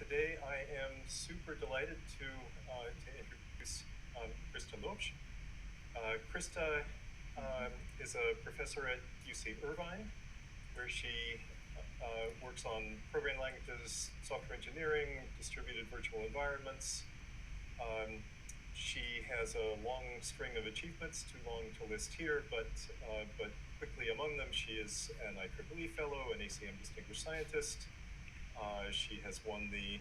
Today I am super delighted to introduce Crista Lopes. Crista is a professor at UC Irvine, where she works on programming languages, software engineering, distributed virtual environments. She has a long string of achievements, too long to list here, but quickly among them, she is an IEEE Fellow, an ACM Distinguished Scientist. She has won the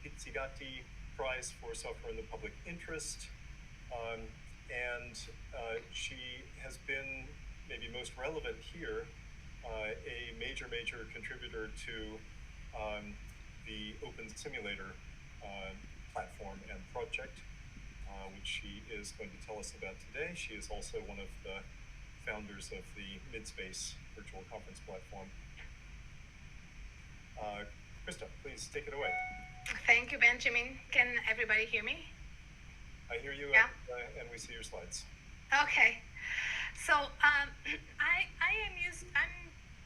Pizzigati Prize for Software in the Public Interest, and she has been, maybe most relevant here, a major contributor to the OpenSimulator platform and project, which she is going to tell us about today. She is also one of the founders of the Midspace virtual conference platform. Crista, please take it away. Thank you, Benjamin. Can everybody hear me? I hear you, yeah. And we see your slides. Okay. So I'm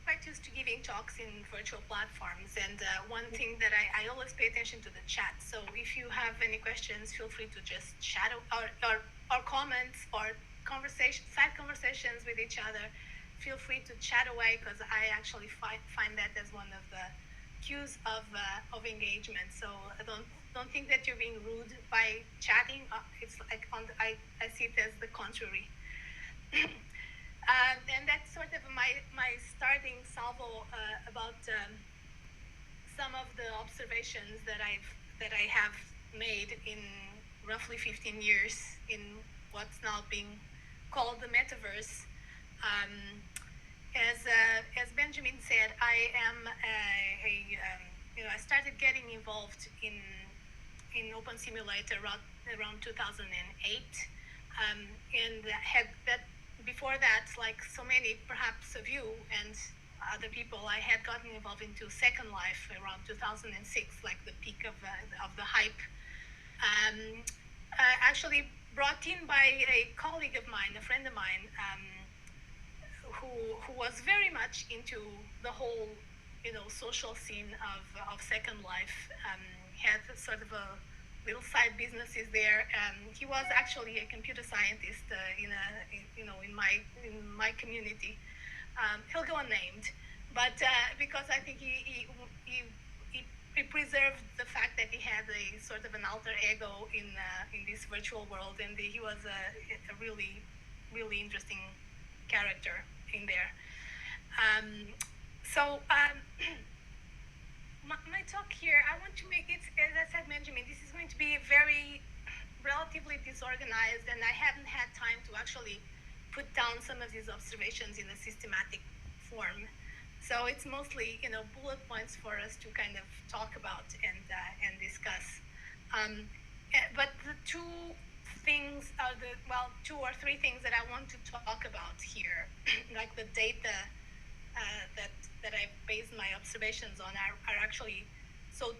quite used to giving talks in virtual platforms, and one thing that I always pay attention to the chat. So if you have any questions, feel free to just chat or comments or side conversations with each other. Feel free to chat away, because I actually find that as one of the cues of engagement. So I don't think that you're being rude by chatting. It's like I see it as the contrary. And that's sort of my starting salvo about some of the observations that I have made in roughly 15 years in what's now being called the Metaverse. As Benjamin said, I am I started getting involved in OpenSimulator around 2008, and had that. Before that, like so many perhaps of you and other people, I had gotten involved into Second Life around 2006, like the peak of the hype. Actually brought in by a colleague of mine, a friend of mine, who was very much into the whole social scene of Second Life. Had sort of a little side businesses there. He was actually a computer scientist in my community. He'll go unnamed, but because I think he preserved the fact that he had a sort of an alter ego in this virtual world, and he was a really interesting character in there. My talk here, I want to make it, as I said, Benjamin, this is going to be very relatively disorganized, and I haven't had time to actually put down some of these observations in a systematic form. So it's mostly, bullet points for us to kind of talk about and discuss. But the two or three things that I want to talk about here, like the data that I've based my observations on are actually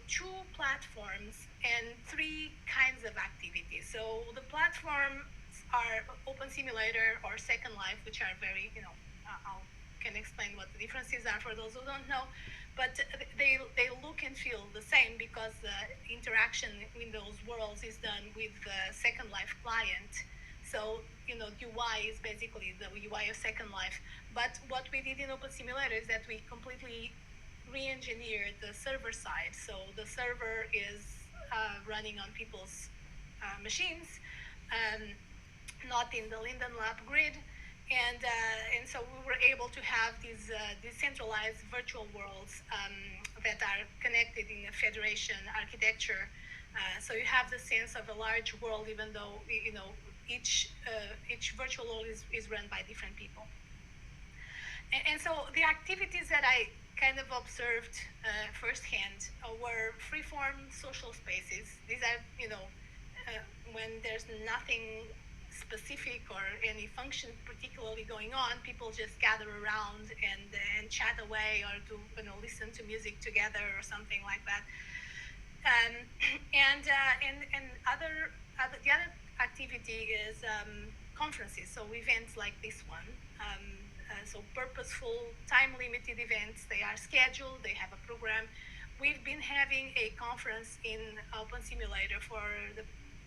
two platforms and three kinds of activities. So the platforms are OpenSimulator or Second Life, which are very, I can explain what the differences are for those who don't know, but they look and feel the same because the interaction in those worlds is done with the Second Life client. So, UI is basically the UI of Second Life. But what we did in OpenSimulator is that we completely re-engineered the server side. So the server is running on people's machines, not in the Linden Lab grid. And so we were able to have these decentralized virtual worlds that are connected in a federation architecture. So you have the sense of a large world, even though each virtual world is run by different people. And so the activities that I kind of observed firsthand were freeform social spaces. These are, when there's nothing specific or any function particularly going on, people just gather around and chat away or to listen to music together or something like that. The other activity is conferences. So events like this one. So purposeful, time-limited events. They are scheduled. They have a program we've been having a conference in OpenSimulator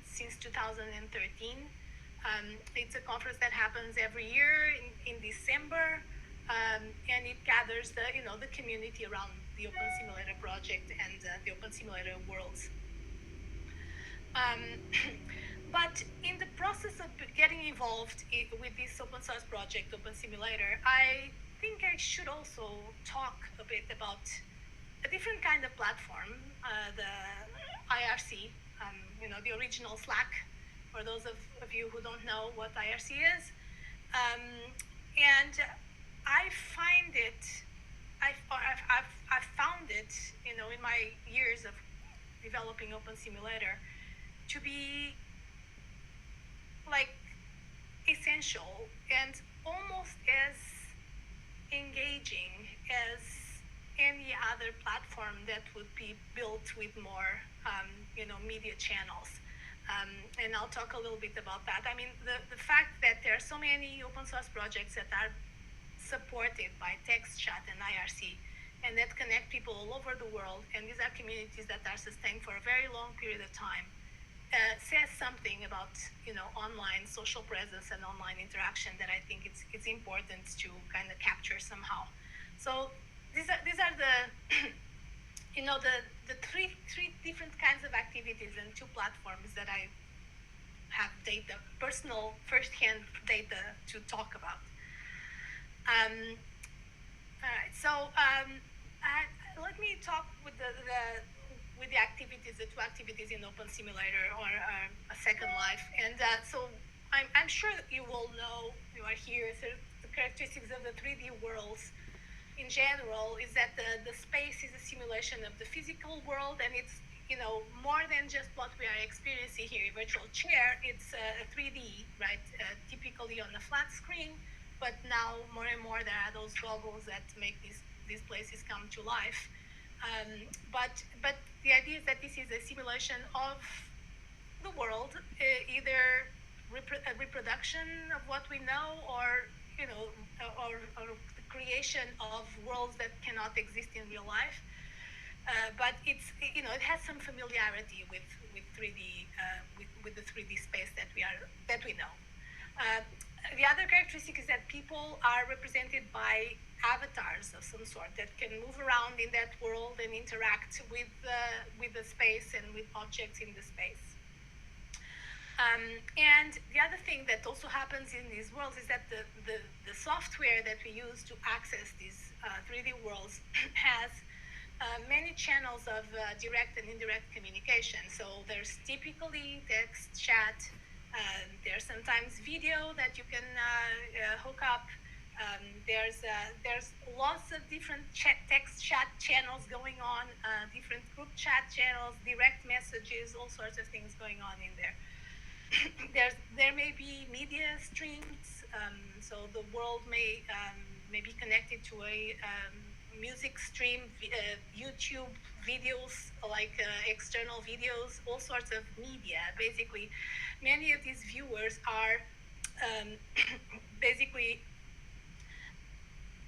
since 2013. It's a conference that happens every year in December, and it gathers the community around the OpenSimulator project and the OpenSimulator worlds. But in the process of getting involved with this open source project, OpenSimulator, I think I should also talk a bit about a different kind of platform, the IRC, the original Slack, for those of you who don't know what IRC is. And I find it, I've found it, in my years of developing OpenSimulator, to be like essential and almost as engaging as any other platform that would be built with more media channels. And I'll talk a little bit about that. I mean, the fact that there are so many open source projects that are supported by text chat and IRC, and that connect people all over the world, and these are communities that are sustained for a very long period of time, says something about online social presence and online interaction that I think it's important to kind of capture somehow. So these are the the three different kinds of activities and two platforms that I have personal first-hand data to talk about. All right, so let me talk with the activities, the two activities in OpenSimulator, or a Second Life. And so I'm sure that you all know, you are here, so the characteristics of the 3D worlds in general is that the space is a simulation of the physical world, and it's more than just what we are experiencing here, a virtual chair. It's a 3D, right? Typically on a flat screen, but now more and more there are those goggles that make these places come to life. But the idea is that this is a simulation of the world, either a reproduction of what we know, or or the creation of worlds that cannot exist in real life. But it has some familiarity with 3D, with the 3D space that we know. The other characteristic is that people are represented by avatars of some sort that can move around in that world and interact with the space and with objects in the space. And the other thing that also happens in these worlds is that the software that we use to access these 3D worlds has many channels of direct and indirect communication. So there's typically text chat. There's sometimes video that you can hook up. There's lots of different text chat channels going on, different group chat channels, direct messages, all sorts of things going on in there. There may be media streams, so the world may be connected to a music stream, YouTube videos, like external videos, all sorts of media. Basically, many of these viewers are basically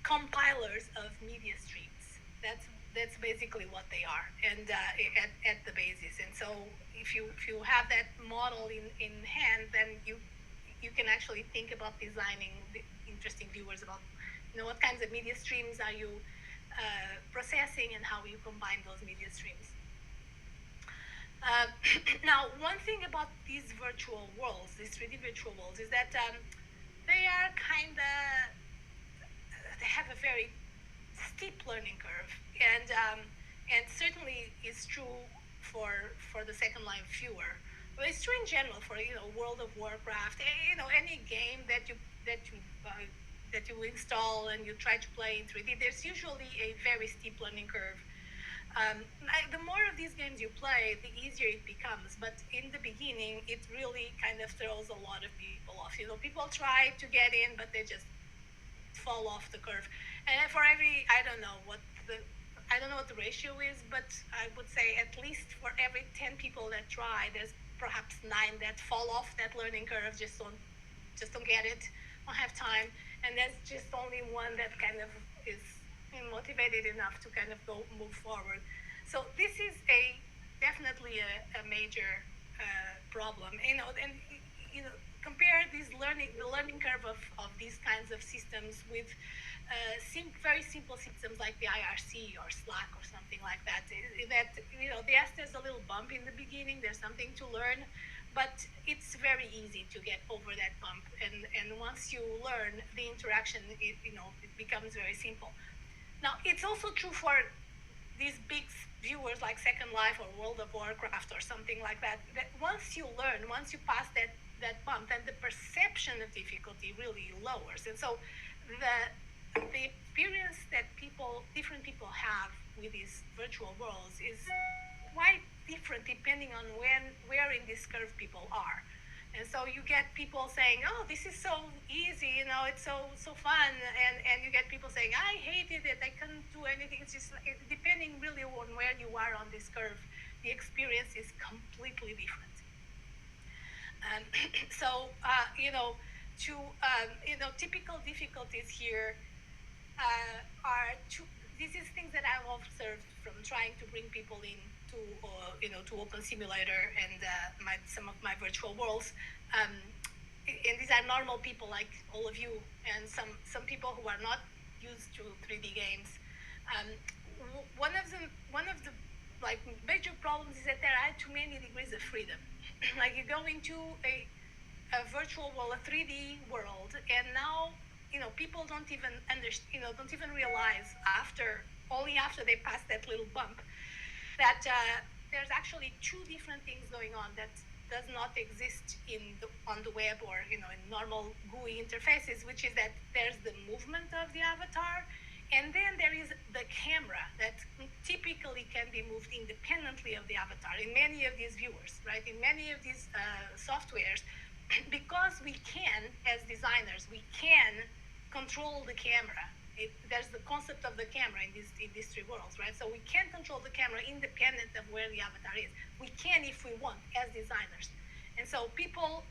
compilers of media streams. That's basically what they are, and at the basis. And so if you have that model in hand, then you can actually think about designing interesting viewers about what kinds of media streams are you processing and how you combine those media streams. Now, one thing about these virtual worlds, these 3D virtual worlds, is that they are they have a very steep learning curve, and certainly is true for the Second Life viewer. But it's true in general for World of Warcraft, any game that you install and you try to play in 3D. There's usually a very steep learning curve. The more of these games you play, the easier it becomes. But in the beginning, it really kind of throws a lot of people off. People try to get in, but they just fall off the curve. And for every, I don't know what the ratio is, but I would say at least for every 10 people that try, there's perhaps 9 that fall off that learning curve, just don't get it, don't have time, and there's just only one that kind of is motivated enough to kind of move forward. So this is definitely a major problem. And compare the learning curve of these kinds of systems with very simple systems like the IRC or Slack or something like that. Yes, there's a little bump in the beginning. There's something to learn, but it's very easy to get over that bump. And once you learn the interaction, it becomes very simple. Now, it's also true for these big viewers like Second Life or World of Warcraft or something like that, that once you pass that bump, then the perception of difficulty really lowers. And so the experience that different people have with these virtual worlds is quite different depending on where in this curve people are. And so you get people saying, "Oh, this is so easy, it's so fun," and you get people saying, "I hated it. I couldn't do anything." It's just depending really on where you are on this curve, the experience is completely different. So typical difficulties here are this is things that I've observed from trying to bring people in to OpenSimulator and some of my virtual worlds. And these are normal people like all of you, and some people who are not used to 3D games. One of the major problems is that there are too many degrees of freedom. Like you go into a virtual world, a 3D world, and now people don't even don't even realize only after they pass that little bump that there's actually two different things going on that does not exist on the web or in normal GUI interfaces, which is that there's the movement of the avatar, and then there is the camera that typically can be moved independently of the avatar in many of these viewers, right? In many of these softwares, because we can, as designers, we can control the camera. There's the concept of the camera in these three worlds, right? So we can control the camera independent of where the avatar is. We can if we want as designers, and so people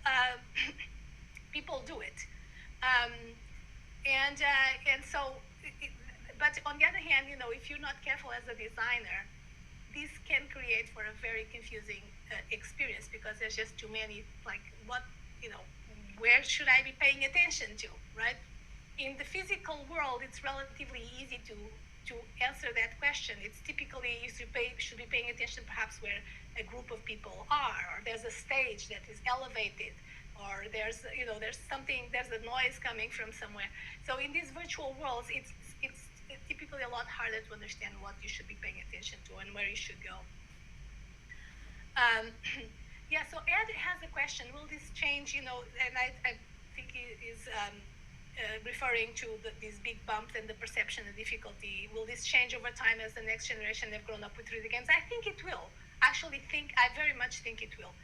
do it, and so. But on the other hand, if you're not careful as a designer, this can create for a very confusing experience because there's just too many. Like where should I be paying attention to, right? In the physical world, it's relatively easy to answer that question. It's typically you should be paying attention perhaps where a group of people are, or there's a stage that is elevated, or there's a noise coming from somewhere. So in these virtual worlds, it's typically a lot harder to understand what you should be paying attention to and where you should go. Yeah. So Ed has a question. Will this change? And I think he is. Referring to these big bumps and the perception of difficulty. Will this change over time as the next generation have grown up with 3D games? I think it will. I very much think it will.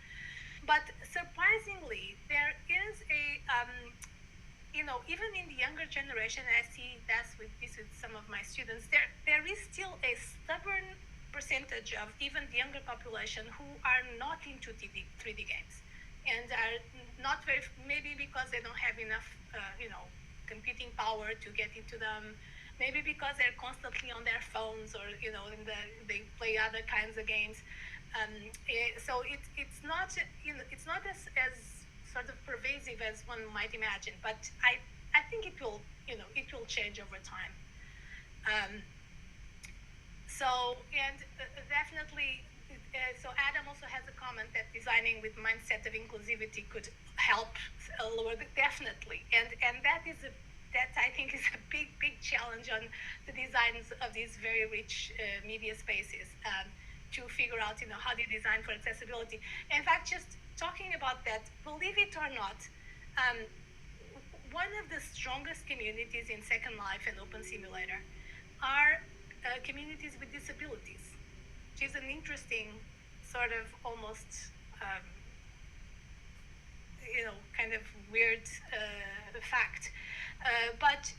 But surprisingly, there is even in the younger generation, I see this with some of my students, there is still a stubborn percentage of even the younger population who are not into 3D games. And are not very, maybe because they don't have enough, computing power to get into them. Maybe because they're constantly on their phones, or they play other kinds of games. So it's not as sort of pervasive as one might imagine. But I think it will change over time. Definitely. So Adam also has a comment that designing with mindset of inclusivity could help lower definitely, and that I think is a big challenge on the designs of these very rich media spaces, to figure out how do you design for accessibility. In fact, just talking about that, believe it or not, one of the strongest communities in Second Life and OpenSimulator are communities with disabilities, which is an interesting sort of almost kind of weird fact. But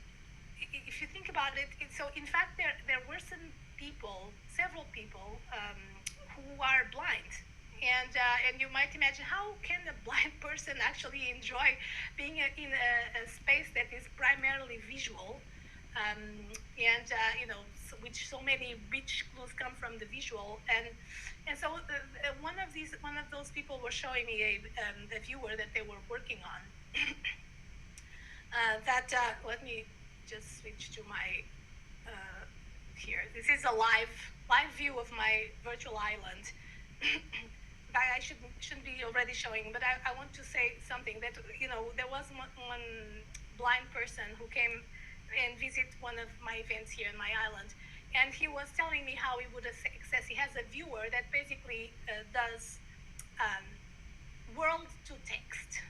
if you think about it, so in fact there were several people who are blind, and you might imagine, how can a blind person actually enjoy being in a space that is primarily visual, and which so many rich clues come from the visual, and so one of those people were showing me a viewer that they were working on. Let me just switch to my here. This is a live view of my virtual island. But I shouldn't be already showing, but I want to say something that, there was one blind person who came and visit one of my events here in my island, and he was telling me how he would access. He has a viewer that basically does world to text,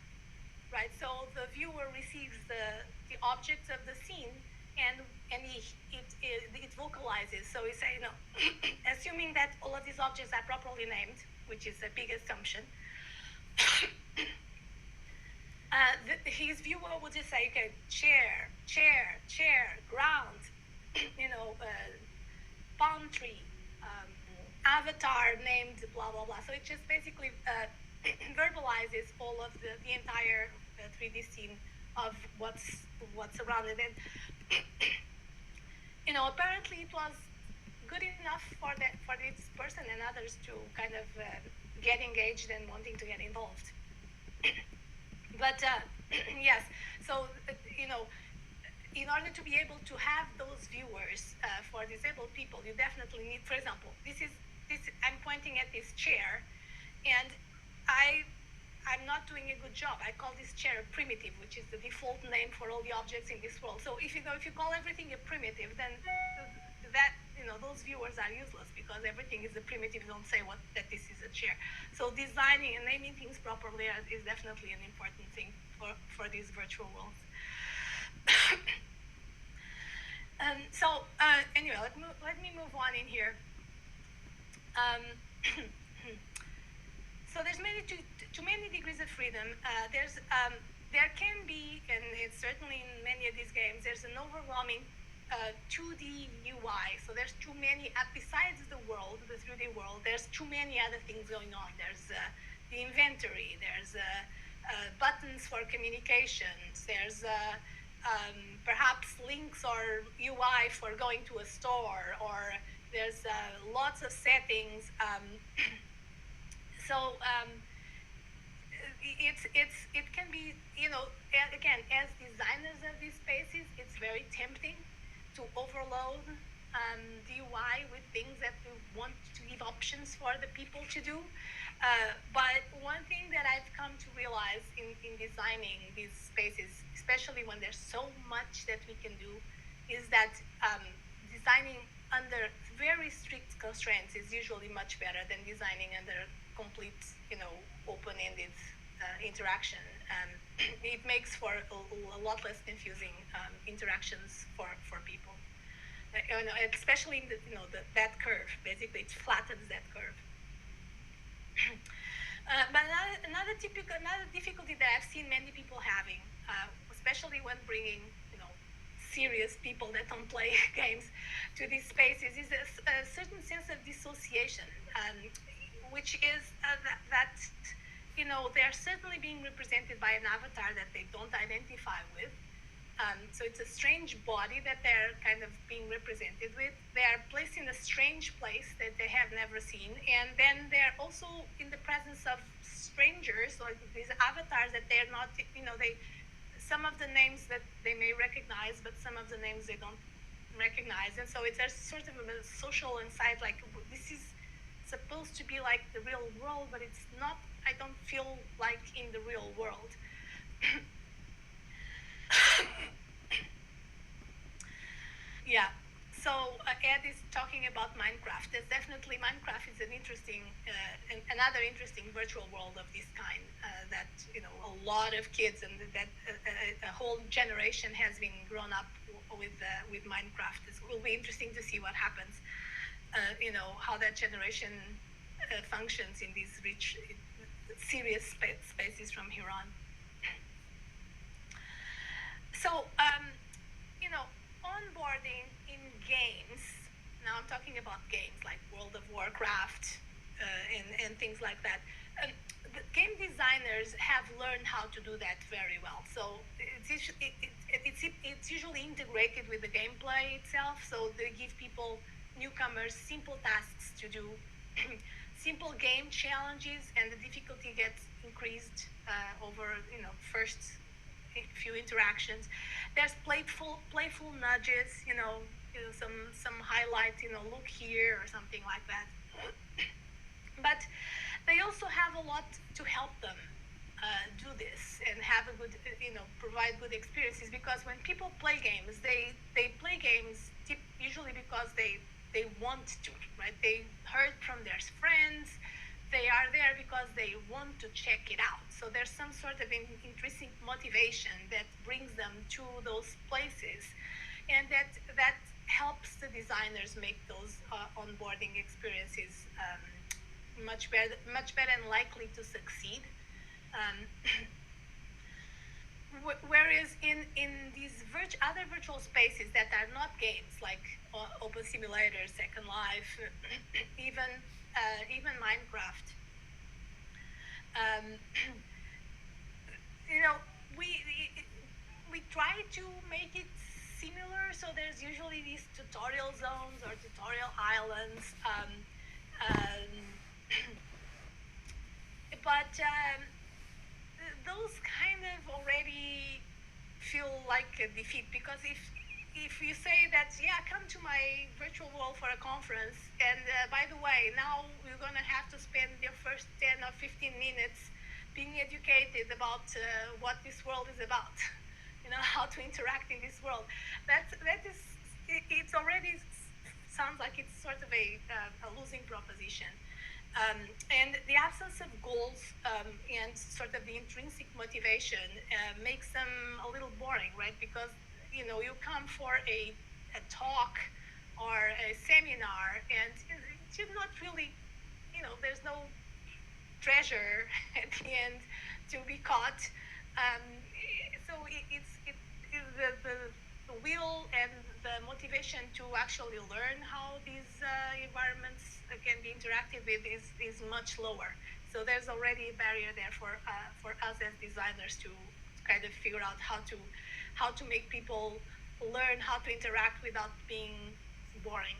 right? So the viewer receives the objects of the scene, and it vocalizes. So we say, assuming that all of these objects are properly named, which is a big assumption. His viewer would just say, okay, chair, ground, palm tree, avatar named blah blah blah. So it just basically verbalizes all of the entire 3D scene of what's around it. And apparently it was good enough for this person and others to kind of get engaged and wanting to get involved. But yes, so in order to be able to have those viewers for disabled people, you definitely need, for example, this. I'm pointing at this chair, and I'm not doing a good job. I call this chair a primitive, which is the default name for all the objects in this world. So if you call everything a primitive, then that those viewers are useless, because everything is a primitive. Don't say that this is a chair. So designing and naming things properly is definitely an important thing for these virtual worlds. Anyway, let me move on in here. So there's too many degrees of freedom. There can be, and it's certainly in many of these games, there's an overwhelming 2D UI. So there's too many, besides the world, the 3D world, there's too many other things going on. There's the inventory, there's buttons for communications, there's perhaps links or UI for going to a store, or there's lots of settings. It can be, again, as designers of these spaces, it's very tempting to overload the UI with things that we want to give options for the people to do. But one thing that I've come to realize in designing these spaces, especially when there's so much that we can do, is that designing under very strict constraints is usually much better than designing under complete, open-ended interaction. It makes for a lot less confusing interactions for people. Especially in that curve. Basically, it flattens that curve. But another difficulty that I've seen many people having, especially when bringing serious people that don't play games to these spaces, is a certain sense of dissociation, which is that they're certainly being represented by an avatar that they don't identify with. So it's a strange body that they're kind of being represented with. They are placed in a strange place that they have never seen, and then they're also in the presence of strangers, like these avatars that they're not, some of the names that they may recognize, but some of the names they don't recognize. And so it's a sort of a social insight, like this is supposed to be like the real world, but it's not. I don't feel like in the real world. Yeah. So Ed is talking about Minecraft. There's definitely Minecraft is an interesting, another interesting virtual world of this kind that a lot of kids and that a whole generation has been grown up with Minecraft. It will be interesting to see what happens. How that generation functions in these rich, serious spaces from here on. So, onboarding in games, now I'm talking about games like World of Warcraft and things like that. The game designers have learned how to do that very well. So it's usually integrated with the gameplay itself. So they give people, newcomers, simple tasks to do, simple game challenges, and the difficulty gets increased over first few interactions. There's playful nudges, some highlight, look here or something like that. But they also have a lot to help them do this and have a good, provide good experiences, because when people play games, they play games usually because they want to, right? They heard from their friends. They are there because they want to check it out. So there's some sort of intrinsic motivation that brings them to those places, and that helps the designers make those onboarding experiences much better and likely to succeed. Um, Whereas in these other virtual spaces that are not games, like OpenSimulator, Second Life, even Minecraft, um, you know, we we try to make it similar. So there's usually these tutorial zones or tutorial islands, but those kind of already feel like a defeat, because if you say that, yeah, come to my virtual world for a conference, and by the way, now you're going to have to spend your first 10 or 15 minutes being educated about what this world is about, how to interact in this world. It's already sounds like it's sort of a losing proposition. And the absence of goals and sort of the intrinsic motivation makes them a little boring, right? Because you come for a talk or a seminar, and it's not really, there's no treasure at the end to be caught. Um, so the will and the motivation to actually learn how these environments can be interacted with is much lower. So there's already a barrier there for us as designers to kind of figure out how to make people learn how to interact without being boring.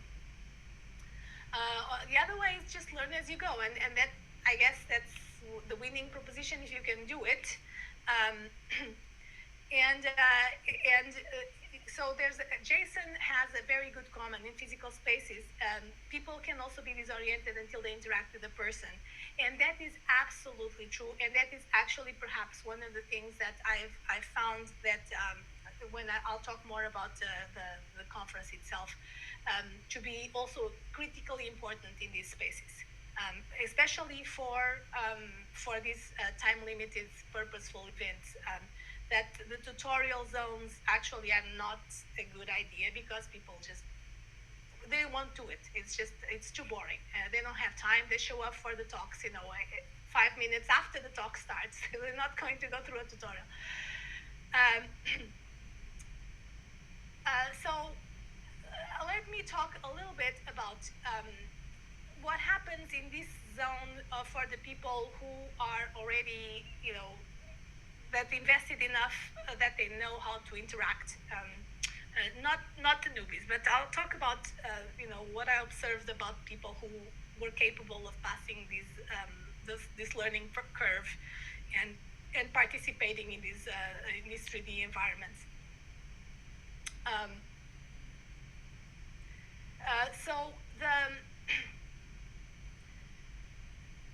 The other way is just learn as you go, and that, I guess, that's the winning proposition if you can do it. Um, and so Jason has a very good comment in physical spaces. People can also be disoriented until they interact with a person, and that is absolutely true. And that is actually perhaps one of the things that I've found that when I'll talk more about the conference itself, to be also critically important in these spaces, especially for these time-limited, purposeful events. That the tutorial zones actually are not a good idea, because people they won't do it. It's too boring. They don't have time. They show up for the talks, 5 minutes after the talk starts. They're not going to go through a tutorial. Let me talk a little bit about what happens in this zone for the people who are already, that invested enough that they know how to interact. Not the newbies, but I'll talk about what I observed about people who were capable of passing this learning curve and participating in these 3D environments. So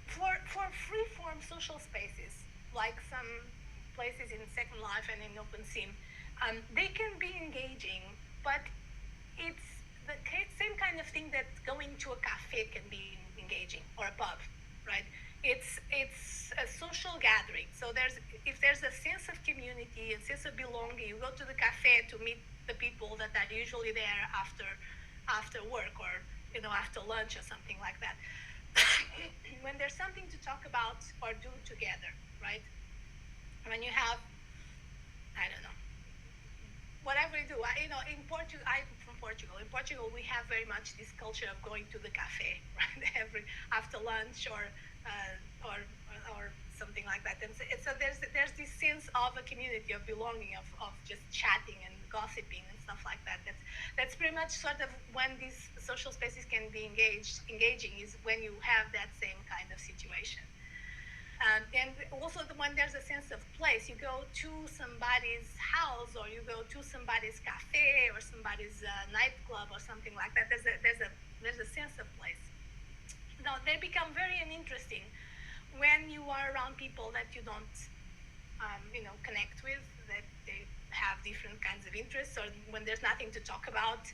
for freeform social spaces, like some places in Second Life and in OpenSim, they can be engaging, but it's the same kind of thing that going to a cafe can be engaging, or a pub, right? It's a social gathering. So if there's a sense of community, a sense of belonging, you go to the cafe to meet the people that are usually there after work, or after lunch or something like that. When there's something to talk about or do together, right? When you have, I don't know, whatever you do. In Portugal, I'm from Portugal. In Portugal, we have very much this culture of going to the cafe, right? After lunch, or something like that. And so there's this sense of a community, of belonging, of just chatting and gossiping and stuff like that. That's pretty much sort of when these social spaces can be engaging, is when you have that same kind of situation. And also when there's a sense of place, you go to somebody's house, or you go to somebody's cafe, or somebody's nightclub, or something like that. There's a sense of place. Now they become very uninteresting when you are around people that you don't, connect with, that they have different kinds of interests, or when there's nothing to talk about,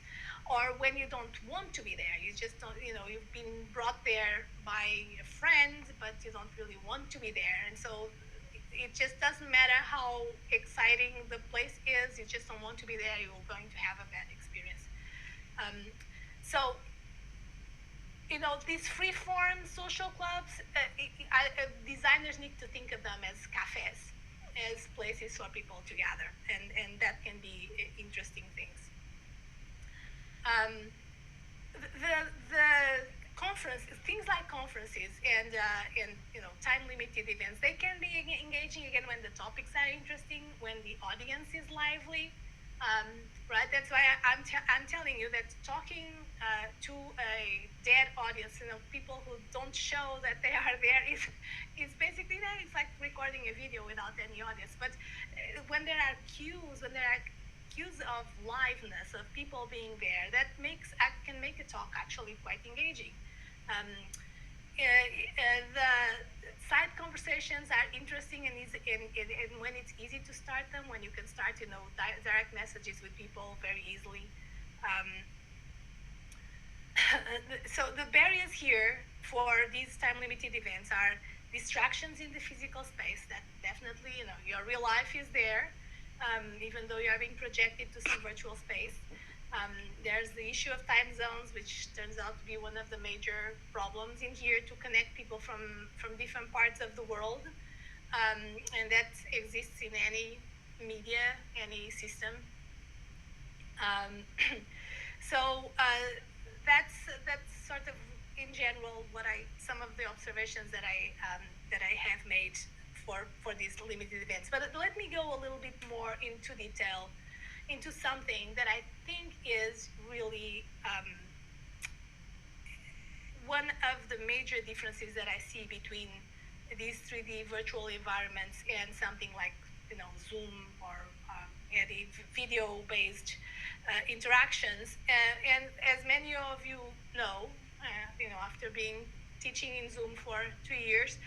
or when you don't want to be there. You just don't, you've been brought there by a friend, but you don't really want to be there. And so it just doesn't matter how exciting the place is, you just don't want to be there, you're going to have a bad experience. So these free-form social clubs, designers need to think of them as cafes, as places for people to gather, and that can be interesting things. The conference, things like conferences and time-limited events, they can be engaging again when the topics are interesting, when the audience is lively. Right, that's why I'm telling you that talking to a dead audience, people who don't show that they are there, is basically that. It's like recording a video without any audience. But when there are cues of liveness, of people being there, that can make a talk actually quite engaging. The side conversations are interesting, and when it's easy to start them, when you can start direct messages with people very easily. So the barriers here for these time-limited events are distractions in the physical space. That definitely, your real life is there, even though you are being projected to some virtual space. There's the issue of time zones, which turns out to be one of the major problems in here, to connect people from different parts of the world, and that exists in any media, any system. So that's sort of in general some of the observations that I have made for these limited events. But let me go a little bit more into detail into something that I think is really one of the major differences that I see between these 3D virtual environments and something like Zoom or any video-based interactions. And as many of you know, after being teaching in Zoom for 2 years,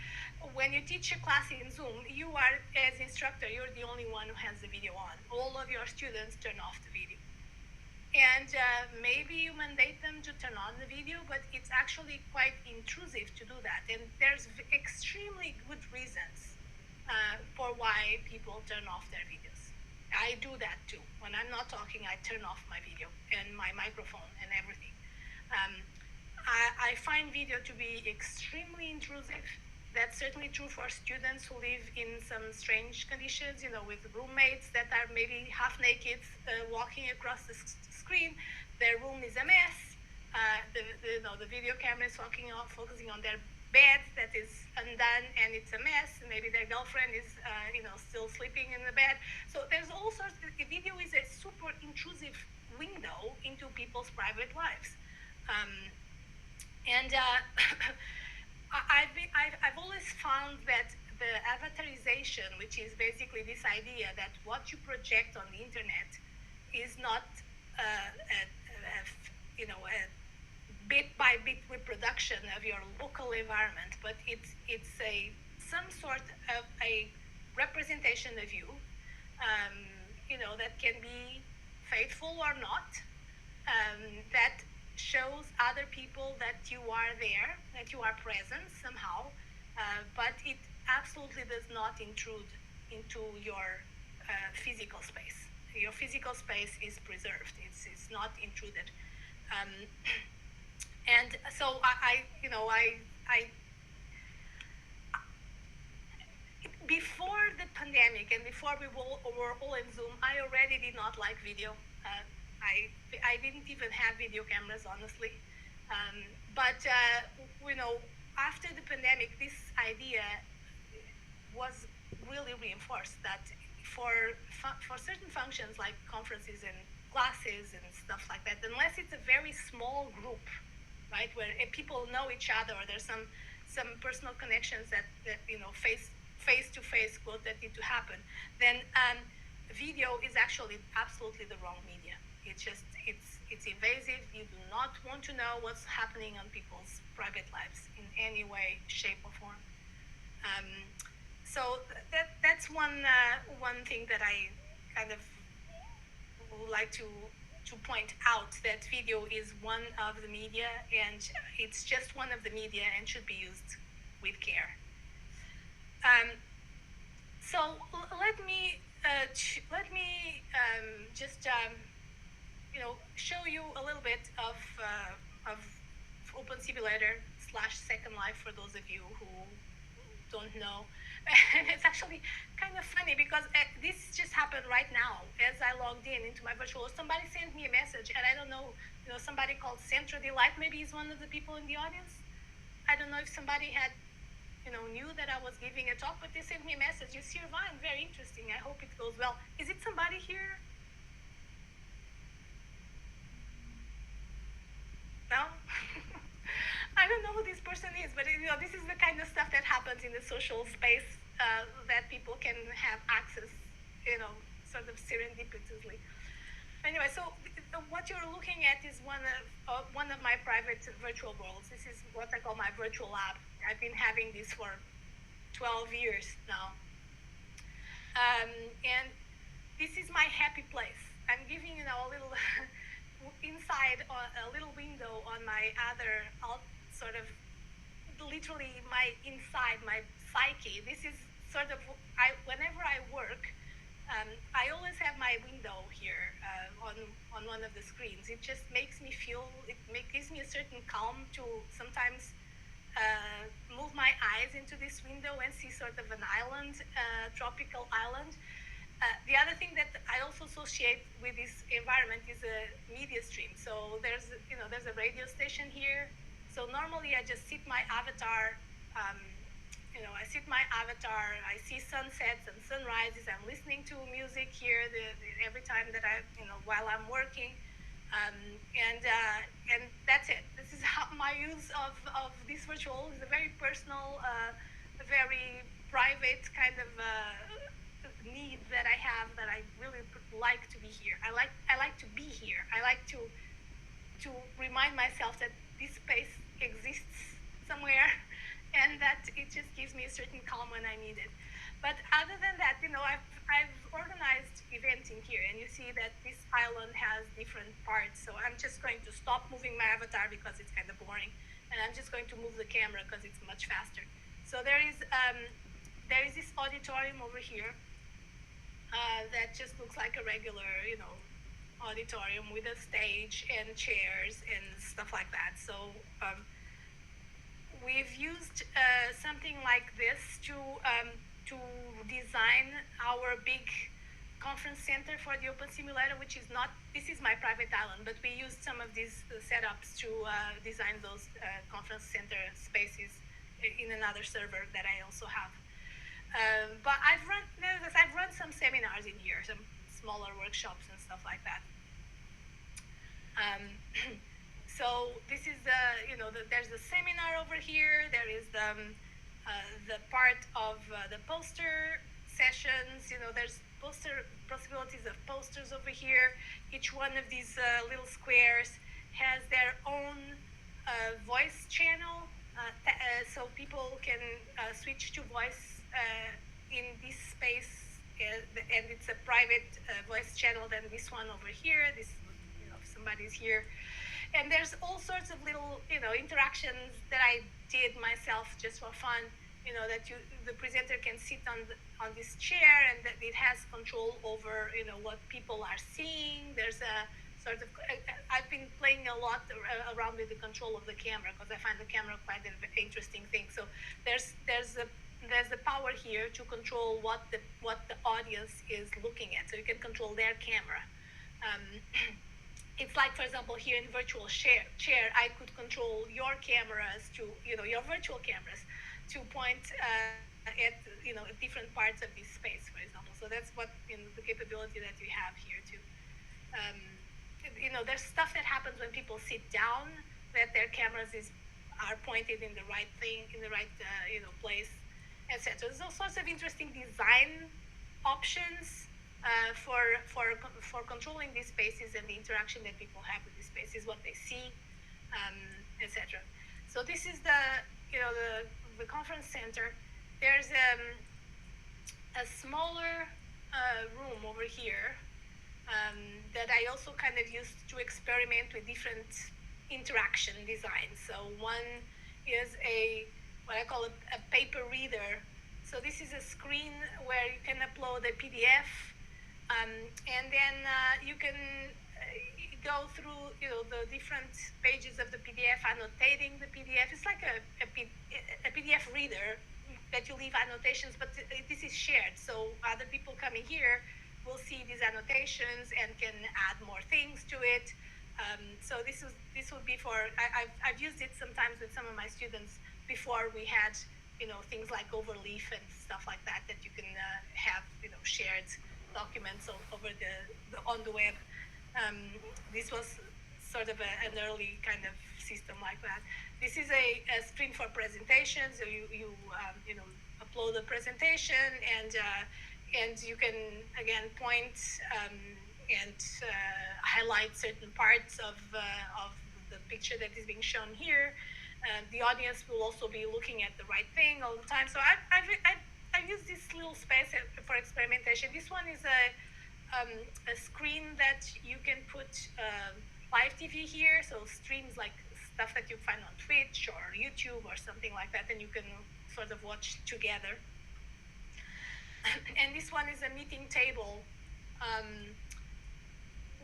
when you teach a class in Zoom, you are, as instructor, you're the only one who has the video on. All of your students turn off the video. And maybe you mandate them to turn on the video, but it's actually quite intrusive to do that. And there's extremely good reasons for why people turn off their videos. I do that too. When I'm not talking, I turn off my video and my microphone and everything. I find video to be extremely intrusive. That's certainly true for students who live in some strange conditions, with roommates that are maybe half naked, walking across the screen. Their room is a mess. The video camera is focusing on their bed that is undone, and it's a mess. Maybe their girlfriend is, still sleeping in the bed. So there's all sorts. Video is a super intrusive window into people's private lives, and I've always found that the avatarization, which is basically this idea that what you project on the internet is not a bit by bit reproduction of your local environment, but it's some sort of a representation of you, that can be faithful or not, that shows other people that you are there, that you are present somehow, but it absolutely does not intrude into your physical space. Your physical space is preserved. It's not intruded. And so I before the pandemic and before we were all in Zoom, I already did not like video. I didn't even have video cameras, honestly. But after the pandemic, this idea was really reinforced that for certain functions like conferences and classes and stuff like that, unless it's a very small group, right, where people know each other, or there's some personal connections that face to face quote that need to happen, then video is actually absolutely the wrong media. It's invasive. You do not want to know what's happening on people's private lives in any way, shape, or form. So that's one thing that I kind of would like to point out, that video is one of the media, and it's just one of the media and should be used with care. So let me just show you a little bit of OpenSimulator / Second Life for those of you who don't know. And it's actually kind of funny because this just happened right now as I logged into my virtual. Somebody sent me a message, and I don't know, somebody called Centro Delight, maybe he's one of the people in the audience. I don't know if somebody had, knew that I was giving a talk, but they sent me a message. You see Irvine, very interesting. I hope it goes well. Is it somebody here? No? I don't know who this person is, but this is the kind of stuff that happens in the social space that people can have access, sort of serendipitously. Anyway, so what you're looking at is one of my private virtual worlds. This is what I call my virtual lab. I've been having this for 12 years now. And this is my happy place. I'm giving a little inside a little window on my other sort of literally my inside my psyche. This is sort of whenever I work, I always have my window here on one of the screens. It just makes me feel, gives me a certain calm to sometimes move my eyes into this window and see sort of an island, tropical island. The other thing that I also associate with this environment is a media stream. So there's a radio station here. So normally I just sit my avatar, I see sunsets and sunrises. I'm listening to music here every time that while I'm working. And that's it. This is how my use of this virtual is a very personal, very private kind of need that I have, that I really like to be here. I like to be here. I like to remind myself that this space exists somewhere, and that it just gives me a certain calm when I need it. But other than that, I've organized eventing here, and you see that this island has different parts. So I'm just going to stop moving my avatar because it's kind of boring, and I'm just going to move the camera because it's much faster. So there is this auditorium over here that just looks like a regular, auditorium with a stage and chairs and stuff like that. So we've used something like this to design our big conference center for the OpenSimulator, which is not, this is my private island, but we used some of these setups to design those conference center spaces in another server that I also have. But I've run some seminars in here, some smaller workshops and stuff like that. So this is there's the seminar over here. There is the part of the poster sessions. There's possibilities of posters over here. Each one of these little squares has their own voice channel, so people can switch to voice in this space, and it's a private voice channel than this one over here. This, if somebody's here. And there's all sorts of little, interactions that I did myself just for fun. That the presenter can sit on this chair, and that it has control over, what people are seeing. There's a sort of, I've been playing a lot around with the control of the camera because I find the camera quite an interesting thing. So there's the power here to control what the audience is looking at. So you can control their camera. It's like, for example, here in virtual chair, I could control your cameras to, your virtual cameras. to point at different parts of this space, for example. So that's what the capability that we have here too. There's stuff that happens when people sit down that their cameras are pointed in the right thing, in the right place, etc. There's all sorts of interesting design options for controlling these spaces and the interaction that people have with these spaces, what they see, etc. So this is the conference center. There's a smaller room over here that I also kind of used to experiment with different interaction designs. So one is what I call a paper reader. So this is a screen where you can upload a PDF, and then you can go through the different pages of the PDF, annotating the PDF. It's like a PDF reader that you leave annotations, but this is shared. So other people coming here will see these annotations and can add more things to it. So this would be for I've used it sometimes with some of my students before we had things like overleaf and stuff like that you can have shared documents over on the web. This was sort of an early kind of system like that. This is a screen for presentations. So you upload the presentation and you can again point and highlight certain parts of the picture that is being shown here. The audience will also be looking at the right thing all the time. So I've used this little space for experimentation. This one is a screen that you can put live TV here, so streams like stuff that you find on Twitch or YouTube or something like that, and you can sort of watch together. And this one is a meeting table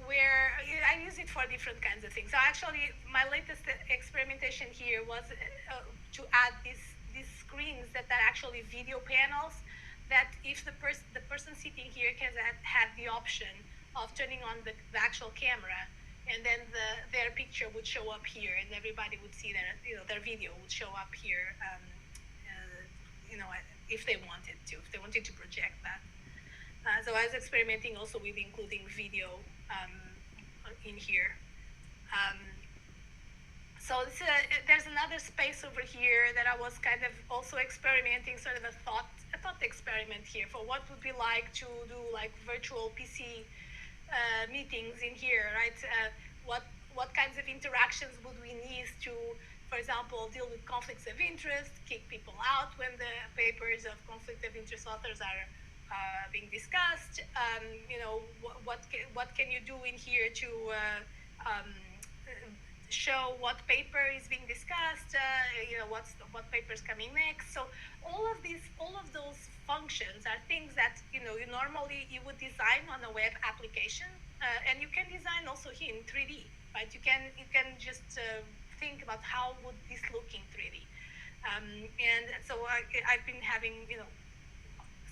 where I use it for different kinds of things. So actually, my latest experimentation here was to add these screens that are actually video panels, that if the person sitting here can have the option of turning on the actual camera, and then their picture would show up here, and everybody would see their video would show up here, if they wanted to project that. So I was experimenting also with including video in here. So there's another space over here that I was kind of also experimenting, sort of a thought experiment here for what would be like to do like virtual PC meetings in here, right? What kinds of interactions would we need to, for example, deal with conflicts of interest, kick people out when the papers of conflict of interest authors are being discussed? What can you do in here to show what paper is being discussed? What paper is coming next? So all of those functions are things that you normally you would design on a web application, and you can design also here in 3D, right? You can just think about how would this look in 3D, and so I've been having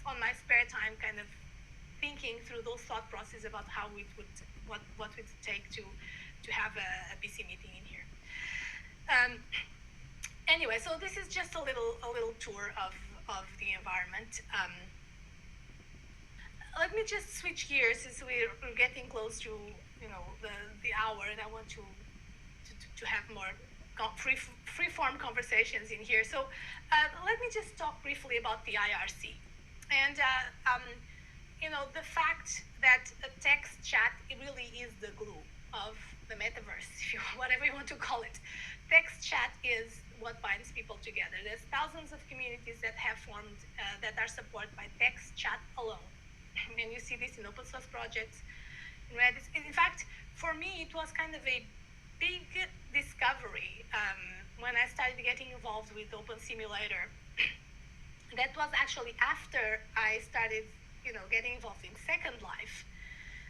on my spare time kind of thinking through those thought processes about how it would what would it take to have a PC meeting in here. Anyway, so this is just a little tour of the environment. Let me just switch gears since we're getting close to the hour, and I want to have more free-form conversations in here. So let me just talk briefly about the IRC. And the fact that a text chat really is the glue of the metaverse, whatever you want to call it. Text chat is what binds people together. There's thousands of communities that have formed that are supported by text chat alone. And you see this in open source projects, in Reddit. In fact, for me, it was kind of a big discovery when I started getting involved with OpenSimulator. That was actually after I started, getting involved in Second Life.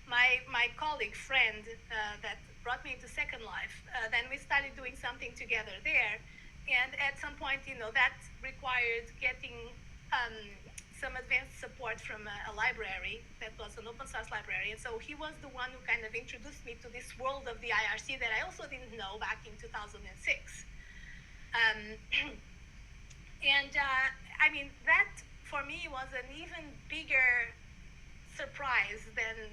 My colleague, friend, that brought me into Second Life, then we started doing something together there. And at some point, that required getting some advanced support from a library that was an open source library. And so he was the one who kind of introduced me to this world of the IRC that I also didn't know back in 2006. And I mean, that for me was an even bigger surprise than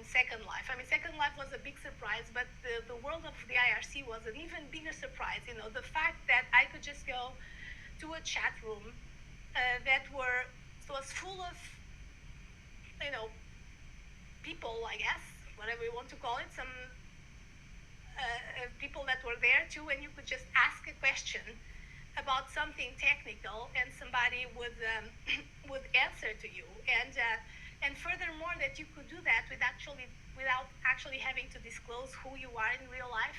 Second Life. I mean, Second Life was a big surprise, but the world of the IRC was an even bigger surprise. You know, the fact that I could just go to a chat room that was full of, you know, people, I guess, whatever you want to call it, some people that were there too, and you could just ask a question about something technical, and somebody would would answer to you. And furthermore, that you could do that without actually having to disclose who you are in real life.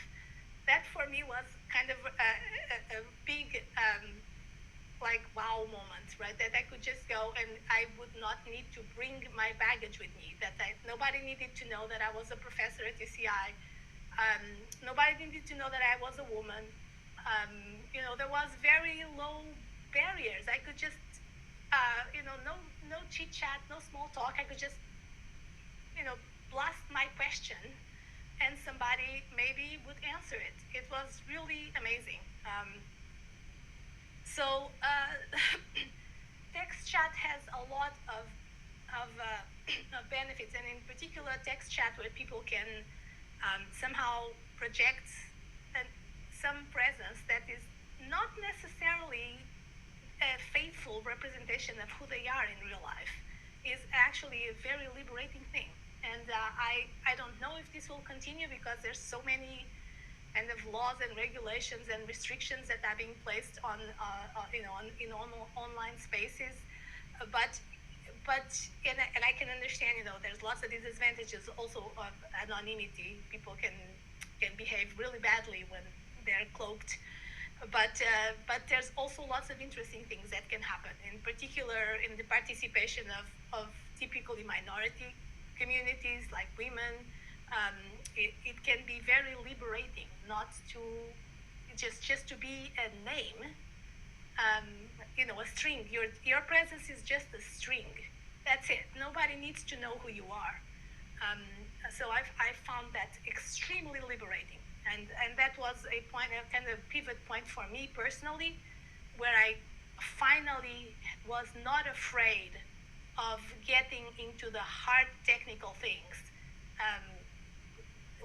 That for me was kind of a big like wow moment, right? That I could just go and I would not need to bring my baggage with me. Nobody needed to know that I was a professor at UCI. Nobody needed to know that I was a woman. You know, there was very low barriers. I could just, you know, no chit chat, no small talk. I could just, you know, blast my question, and somebody maybe would answer it. It was really amazing. So text chat has a lot of benefits, and in particular, text chat where people can somehow project some presence that is not necessarily a faithful representation of who they are in real life is actually a very liberating thing. And I don't know if this will continue because there's so many kind of laws and regulations and restrictions that are being placed on, you know, in online spaces. But and I can understand, you know, there's lots of disadvantages also of anonymity. People can behave really badly when they're cloaked. But there's also lots of interesting things that can happen, in particular in the participation of typically minority communities like women. It can be very liberating not to just to be a name, you know, a string. Your presence is just a string. That's it. Nobody needs to know who you are. So I found that extremely liberating, and that was a point, a kind of pivot point for me personally, where I finally was not afraid of getting into the hard technical things.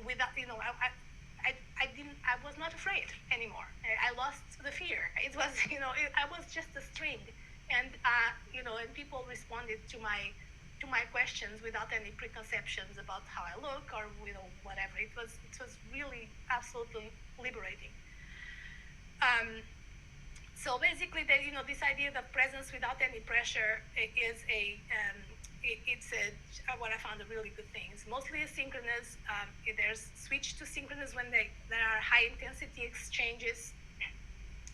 Without, you know, I was not afraid anymore. I lost the fear. It was, you know, I was just a string, and you know, and people responded to my questions without any preconceptions about how I look or, you know, whatever. It was really absolutely liberating. So basically, you know, this idea of presence without any pressure is it's what I found a really good thing. It's mostly asynchronous. There's switch to synchronous when there are high intensity exchanges.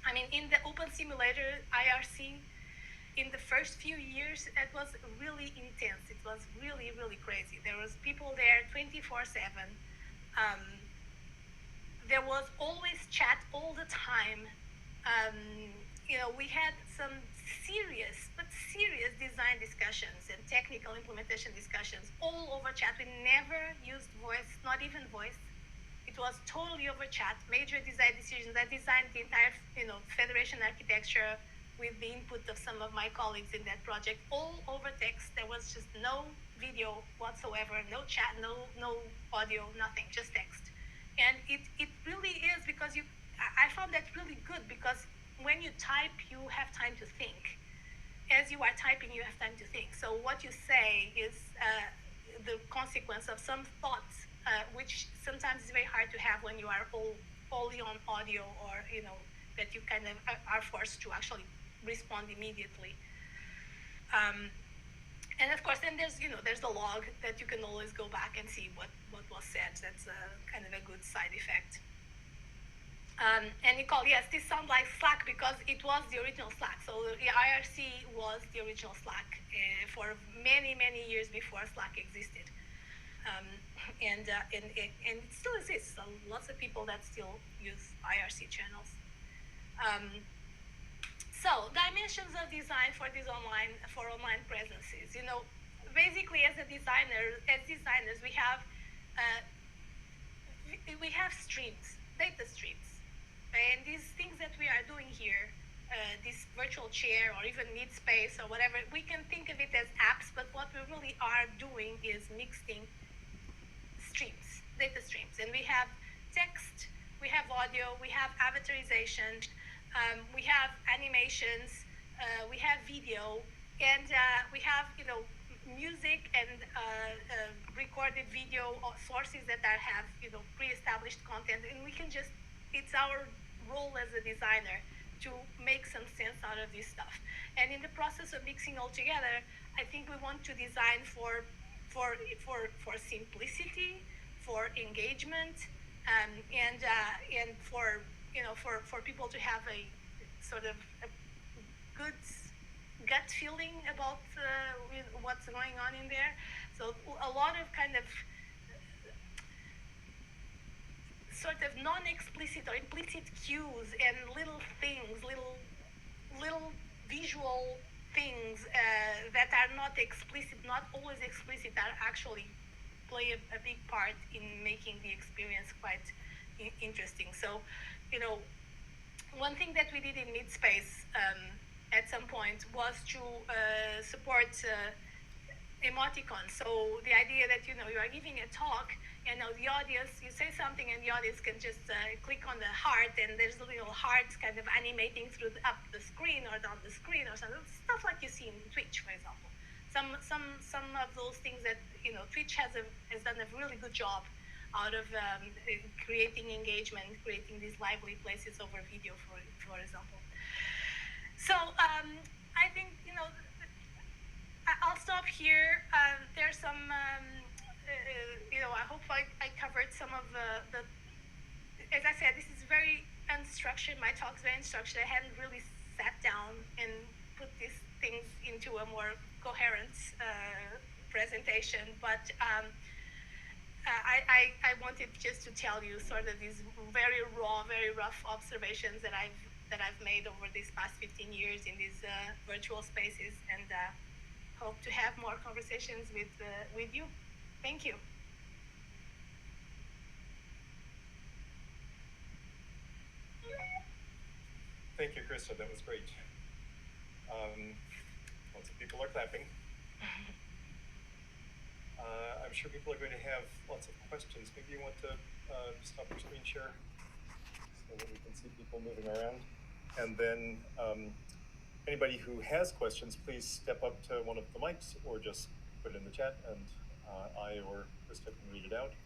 I mean, in the OpenSimulator IRC, in the first few years, it was really intense. It was really, really crazy. There was people there 24/7. There was always chat all the time. You know, we had some serious design discussions and technical implementation discussions all over chat. We never used voice, not even voice. It was totally over chat. Major design decisions. I designed the entire, you know, federation architecture with the input of some of my colleagues in that project, all over text. There was just no video whatsoever, no chat, no audio, nothing, just text. And it really is because I found that really good, because when you type, you have time to think. As you are typing, you have time to think. So what you say is the consequence of some thoughts, which sometimes is very hard to have when you are only on audio, or, you know, that you kind of are forced to actually respond immediately. And of course, then there's, you know, there's the log that you can always go back and see what was said. That's kind of a good side effect. And Nicole, yes, this sounds like Slack because it was the original Slack. So the IRC was the original Slack for many, many years before Slack existed. And it still exists. So lots of people that still use IRC channels. So dimensions of design for these online presences. You know, basically as designers, we have streams, data streams. And these things that we are doing here this virtual chair or even Meetspace or whatever, we can think of it as apps, but what we really are doing is mixing streams, data streams. And we have text, we have audio, we have avatarization, we have animations, we have video, and we have, music and recorded video sources that have, pre-established content. And we can just, it's our role as a designer to make some sense out of this stuff. And in the process of mixing all together, I think we want to design for simplicity, for engagement, and for for people to have a sort of a good gut feeling about what's going on in there. So a lot of kind of sort of non-explicit or implicit cues and little things, little visual things that are not explicit, not always explicit, are actually play a big part in making the experience quite interesting. So, one thing that we did in Meetspace at some point was to support emoticons. So the idea that you are giving a talk, the audience, you say something and the audience can just click on the heart, and there's little hearts kind of animating up the screen or down the screen or something, stuff like you see in Twitch, for example. Some of those things that Twitch has done a really good job out of creating engagement, creating these lively places over video, for example. So I think I'll stop here. There's some, I hope I covered some of the. As I said, this is very unstructured. My talk's very unstructured. I hadn't really sat down and put these things into a more coherent presentation, but I wanted just to tell you sort of these very raw, very rough observations that I've made over these past 15 years in these virtual spaces, and hope to have more conversations with you. Thank you. Thank you, Crista. That was great. Lots of people are clapping. I'm sure people are going to have lots of questions. Maybe you want to stop your screen share so that we can see people moving around. And then anybody who has questions, please step up to one of the mics or just put it in the chat, and I or Crista can read it out.